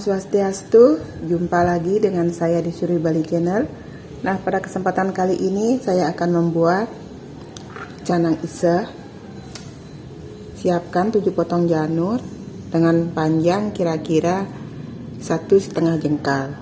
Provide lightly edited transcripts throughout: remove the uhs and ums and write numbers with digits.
Swastiastu, jumpa lagi dengan saya di Suri Bali Channel. Nah, pada kesempatan kali ini saya akan membuat canang iseh. Siapkan 7 potong janur dengan panjang kira-kira 1,5 jengkal.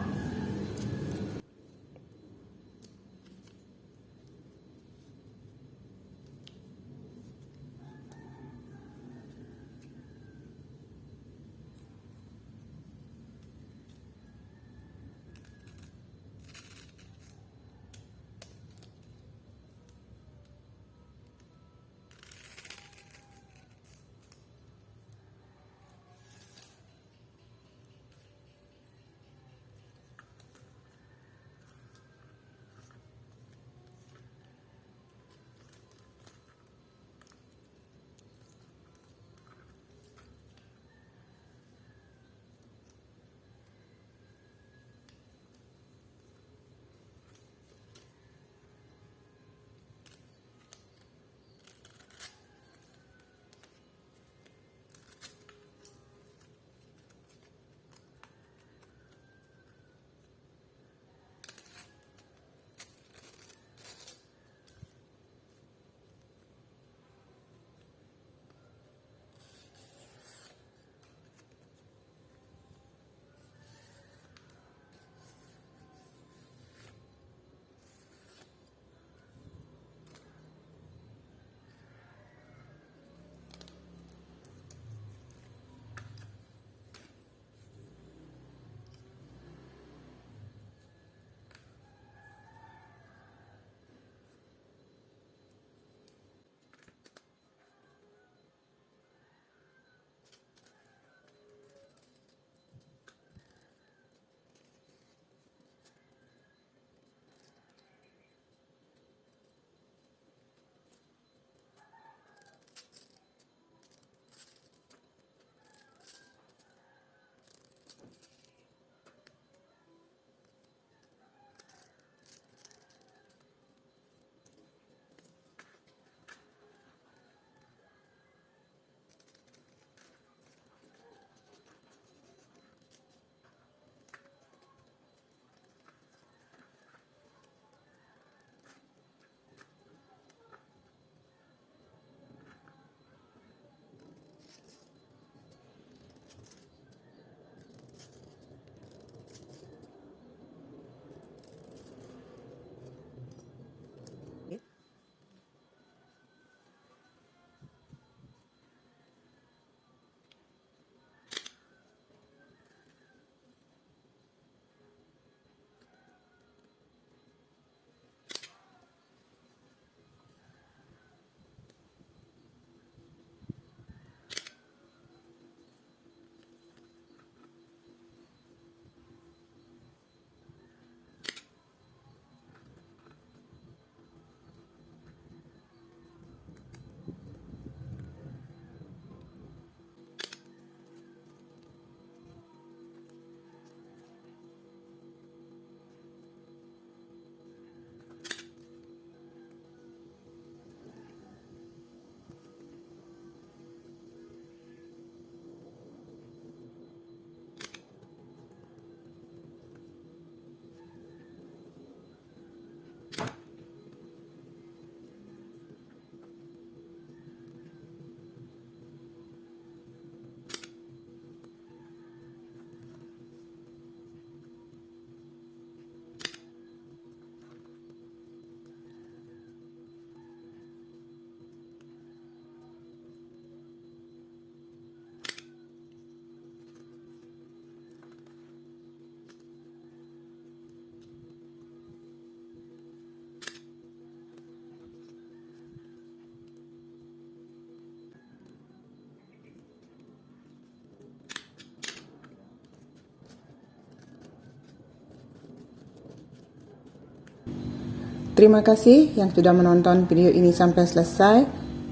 Terima kasih yang sudah menonton video ini sampai selesai,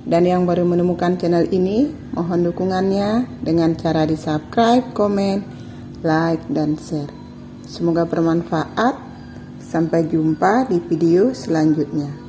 dan yang baru menemukan channel ini, mohon dukungannya dengan cara di subscribe, komen, like, dan share. Semoga bermanfaat. Sampai jumpa di video selanjutnya.